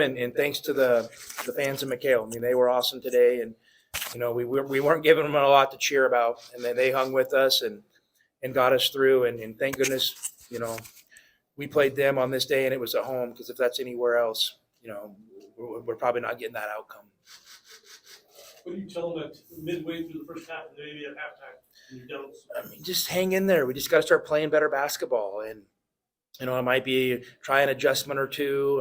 And thanks to the fans of McHale. I mean, they were awesome today, and we weren't giving them a lot to cheer about, and then they hung with us and got us through. And thank goodness, we played them on this day, and it was at home, because if that's anywhere else, we're probably not getting that outcome. What do you tell them at midway through the first half and maybe at halftime? You don't. I mean, just hang in there. We just got to start playing better basketball, and it might be try an adjustment or two.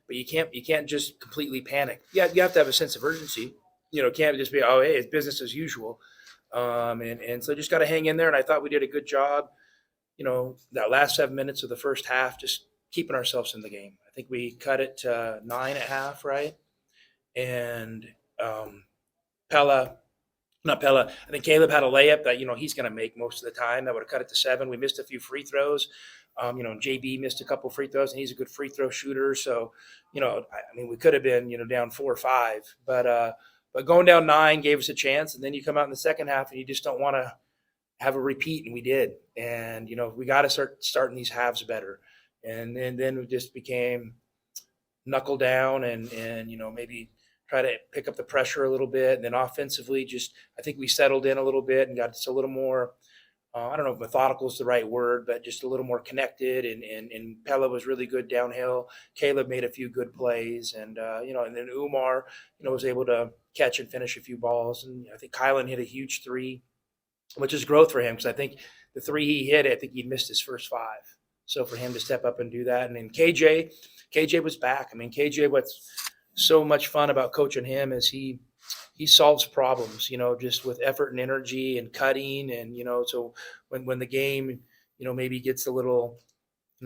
But you can't just completely panic. Yeah, you have to have a sense of urgency. It can't just be, oh, hey, it's business as usual. And so just got to hang in there. And I thought we did a good job. That last 7 minutes of the first half, just keeping ourselves in the game. I think we cut it to 9 at half, right? And I think Caleb had a layup that he's going to make most of the time. That would have cut it to 7. We missed a few free throws. JB missed a couple free throws, and he's a good free throw shooter. So, we could have been, down 4 or 5, but going down 9 gave us a chance. And then you come out in the second half and you just don't want to have a repeat. And we did. And, we got to start starting these halves better. And then we just became knuckle down and maybe try to pick up the pressure a little bit. And then offensively, I think we settled in a little bit and got just a little more, I don't know if methodical is the right word, but just a little more connected. And Pella was really good downhill. Caleb made a few good plays, and and then Umar, was able to catch and finish a few balls. And I think Kylan hit a huge 3, which is growth for him, because I think the 3 he hit, I think he missed his first 5. So for him to step up and do that, and then KJ was back. I mean, KJ, what's so much fun about coaching him is he solves problems, just with effort and energy and cutting. And, so when the game, maybe gets a little,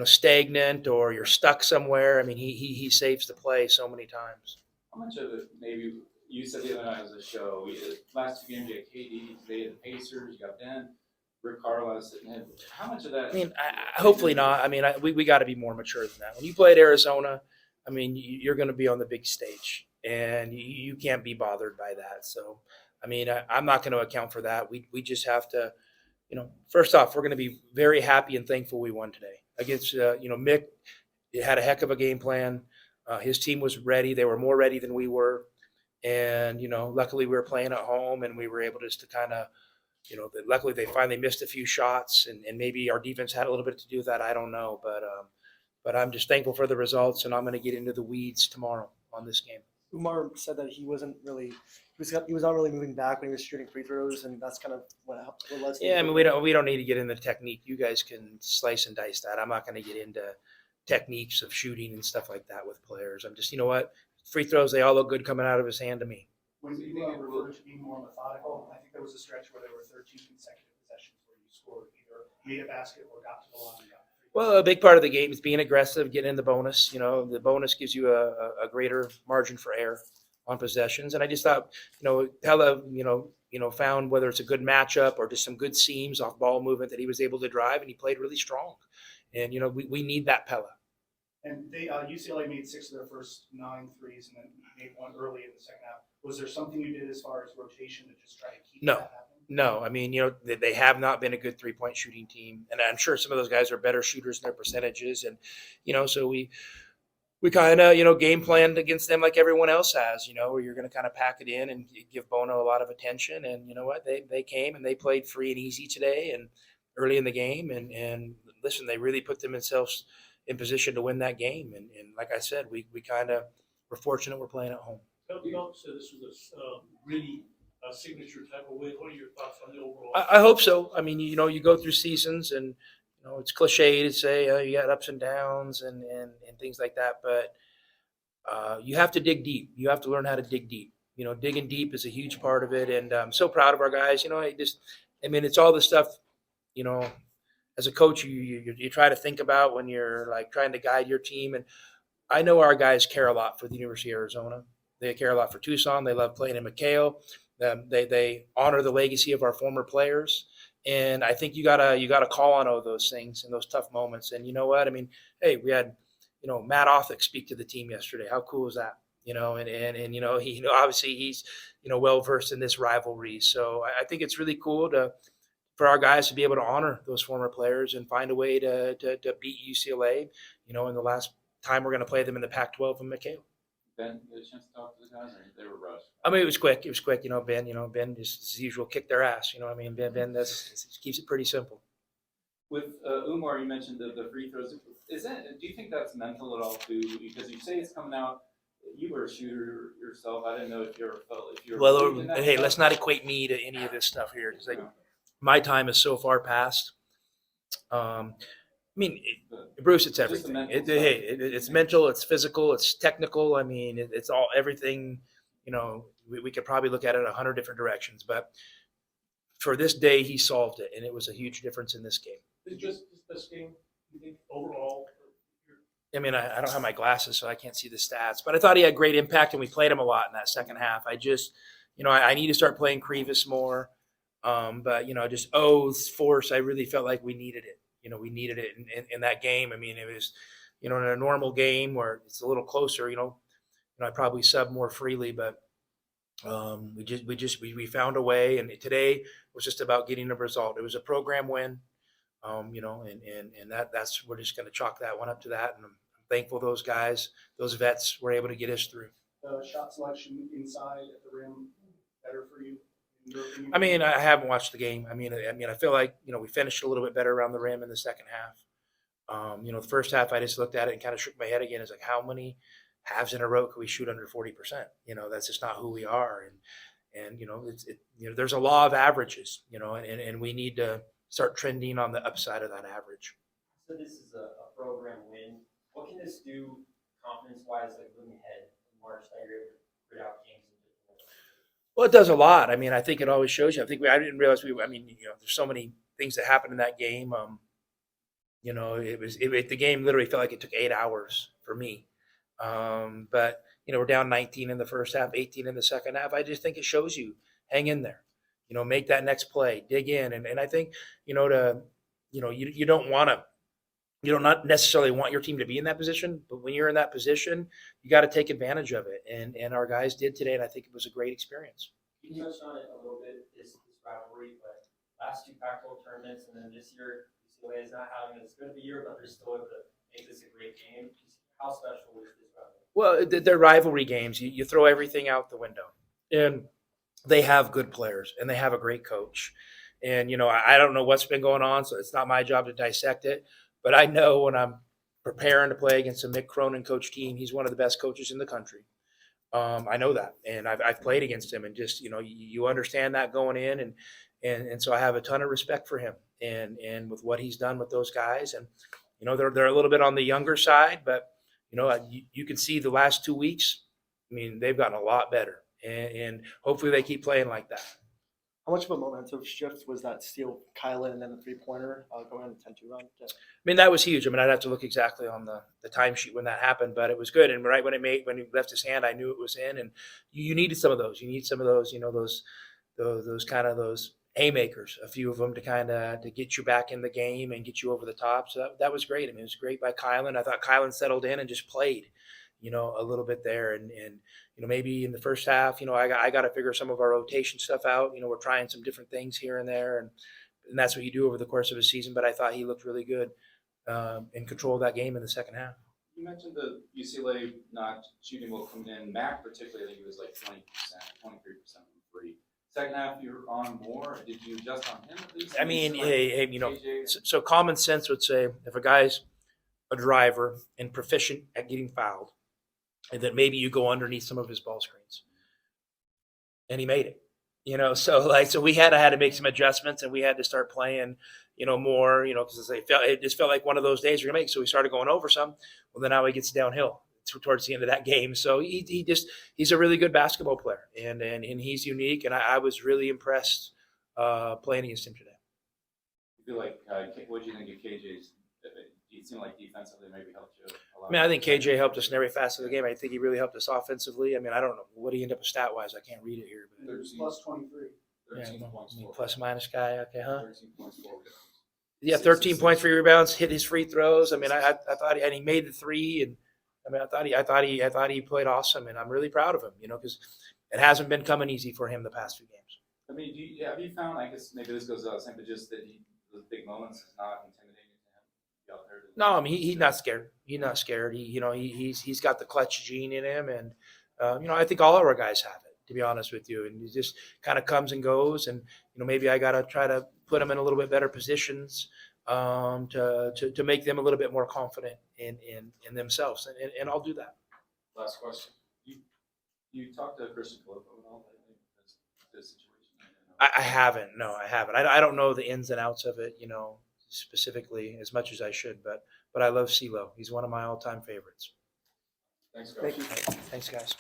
stagnant or you're stuck somewhere, I mean, he saves the play so many times. How much of it, maybe you said the other night as a show, last 2 games you had KD, today the Pacers, you got Ben, Rick Carlisle, how much of that? I mean, hopefully not. I mean, we got to be more mature than that. When you play at Arizona, I mean, you're going to be on the big stage, and you can't be bothered by that. So, I mean, I'm not going to account for that. We just have to, first off, we're going to be very happy and thankful we won today against, Mick. It had a heck of a game plan. His team was ready. They were more ready than we were. And, luckily we were playing at home, and we were able just to kind of, luckily they finally missed a few shots, and maybe our defense had a little bit to do with that. I don't know. But I'm just thankful for the results, and I'm going to get into the weeds tomorrow on this game. Umar said that he was not really moving back when he was shooting free throws, and that's kind of what led to. Yeah, I mean, we don't need to get into technique. You guys can slice and dice that. I'm not going to get into techniques of shooting and stuff like that with players. I'm just, free throws, they all look good coming out of his hand to me. When you think it referred to being more methodical, I think there was a stretch where there were 13 consecutive possessions where you scored, either made a basket or got to the line. Well, a big part of the game is being aggressive, getting in the bonus. The bonus gives you a greater margin for error on possessions. And I just thought, Pella, found whether it's a good matchup or just some good seams off ball movement that he was able to drive, and he played really strong. And, we need that Pella. And UCLA made 6 of their first 9 threes and then made 1 early in the second half. Was there something you did as far as rotation to just try to keep that happening? No, I mean, they have not been a good 3-point shooting team, and I'm sure some of those guys are better shooters in their percentages, and so we kind of game planned against them like everyone else has, where you're going to kind of pack it in and give Bono a lot of attention, and you know what, they came and they played free and easy today and early in the game, and listen, they really put themselves in position to win that game, and like I said, we kind of were fortunate we're playing at home. Phelps said this was a really signature type of win. What are your thoughts on the overall? I hope so. I mean, you go through seasons, and it's cliche to say you got ups and downs and things like that, but you have to dig deep. You have to learn how to dig deep. Digging deep is a huge part of it, and I'm so proud of our guys. It's all the stuff. As a coach, you try to think about when you're like trying to guide your team, and I know our guys care a lot for the University of Arizona. They care a lot for Tucson. They love playing in McHale. They honor the legacy of our former players, and I think you gotta call on all those things in those tough moments. And you know what? I mean, hey, we had Matt Othick speak to the team yesterday. How cool is that? He obviously he's well versed in this rivalry. So I think it's really cool for our guys to be able to honor those former players and find a way to beat UCLA. In the last time we're going to play them in the Pac-12 in McHale. Ben get a chance to talk to the guys, or they were rushed? I mean, it was quick. It was quick. Ben just as usual kicked their ass. I mean, Ben keeps it pretty simple. With Umar, you mentioned the free throws. Do you think that's mental at all too? Because you say it's coming out. You were a shooter yourself. I didn't know if you ever felt if you were. Well, in that hey, stuff. let's not equate me to any of this stuff here because my time is so far past. I mean, Bruce, it's Just the everything. mental stuff. It's mental, it's physical, it's technical. I mean, it's all everything. We could probably look at it 100 different directions, but for this day, he solved it, and it was a huge difference in this game. Is this game, you think, overall? I mean, I don't have my glasses, so I can't see the stats, but I thought he had great impact, and we played him a lot in that second half. I just, I need to start playing Krivas more, but just O's force. I really felt like we needed it. We needed it in that game. I mean, it was, in a normal game where it's a little closer. I probably sub more freely, but we found a way, and today was just about getting a result. It was a program win, and that's we're just going to chalk that one up to that, and I'm thankful those guys, those vets, were able to get us through. Shot selection inside at the rim better for you? In your opinion? I mean, I haven't watched the game. I mean, I feel like we finished a little bit better around the rim in the second half. The first half I just looked at it and kind of shook my head again. It's like, how many halves in a row can we shoot under 40%? That's just not who we are. And there's a law of averages. And we need to start trending on the upside of that average. So this is a program win. What can this do confidence-wise, like moving ahead in March that you're able to grit out games? Well, it does a lot. I mean, I think it always shows you. I didn't realize there's so many things that happened in that game. The game literally felt like it took 8 hours for me. But we're down 19 in the first half, 18 in the second half. I just think it shows you hang in there, make that next play, dig in. And I think, you don't not necessarily want your team to be in that position, but when you're in that position, you got to take advantage of it. And our guys did today. And I think it was a great experience. You touched on it a little bit, this rivalry, but last two Pac-12 tournaments, and then this year, UCLA is not having as good of a year, but they're still able to make this a great game. How special is this rivalry? Well, they're rivalry games. You throw everything out the window. And they have good players, and they have a great coach. And, I don't know what's been going on, so it's not my job to dissect it. But I know when I'm preparing to play against a Mick Cronin coach team, he's one of the best coaches in the country. I know that, and I've played against him, and just you understand that going in, and so I have a ton of respect for him and with what he's done with those guys, and they're a little bit on the younger side, but you can see the last 2 weeks. I mean, they've gotten a lot better, and hopefully they keep playing like that. How much of a momentum shift was that steal Kylan and then the three-pointer going on the 10-2 run? I mean, that was huge. I mean, I'd have to look exactly on the timesheet when that happened, but it was good. And right when he left his hand, I knew it was in. And you needed some of those. You need some of those, those kind of those haymakers, a few of them to get you back in the game and get you over the top. So that was great. I mean, it was great by Kylan. I thought Kylan settled in and just played, a little bit there. And maybe in the first half, I got to figure some of our rotation stuff out. We're trying some different things here and there, and that's what you do over the course of a season. But I thought he looked really good in control of that game in the second half. You mentioned the UCLA not shooting well coming in. Mac particularly, I think he was like 20%, 23% from three. Second half, you're on more. Did you adjust on him at least? I mean, KJ? so common sense would say if a guy's a driver and proficient at getting fouled, and then maybe you go underneath some of his ball screens. And he made it, so we had to make some adjustments, and we had to start playing, more, because it just felt like one of those days we're going to make. So we started going over some. Well, then now he gets downhill towards the end of that game. So he's a really good basketball player, and he's unique. And I was really impressed playing against him today. You feel like, what do you think of KJ's? It seemed like defensively maybe helped you a lot. I mean, I think KJ helped us in every facet of the game. I think he really helped us offensively. I mean, I don't know what he ended up with stat-wise. I can't read it here. But Plus 23. 13 yeah, points. plus minus guy. Okay, huh? 13 points forward. Yeah, 13 points, 3 rebounds, hit his free throws. I mean, I thought and he made the three, and I mean, I thought he played awesome, and I'm really proud of him. Because it hasn't been coming easy for him the past few games. I mean, have you found? I guess maybe this goes without saying, but just that those big moments is not intimidating to him. out there? No, I mean he's not scared. He's not scared. He's got the clutch gene in him, and I think all of our guys have it. To be honest with you, and he just kind of comes and goes, and maybe I got to try to put them in a little bit better positions to make them a little bit more confident in themselves, and I'll do that. Last question. You talked to Christian Colombo at all lately? That's the situation. I haven't. No, I haven't. I don't know the ins and outs of it, specifically as much as I should, but I love CeeLo. He's one of my all-time favorites. Thanks, guys. Thank you. Thanks, guys.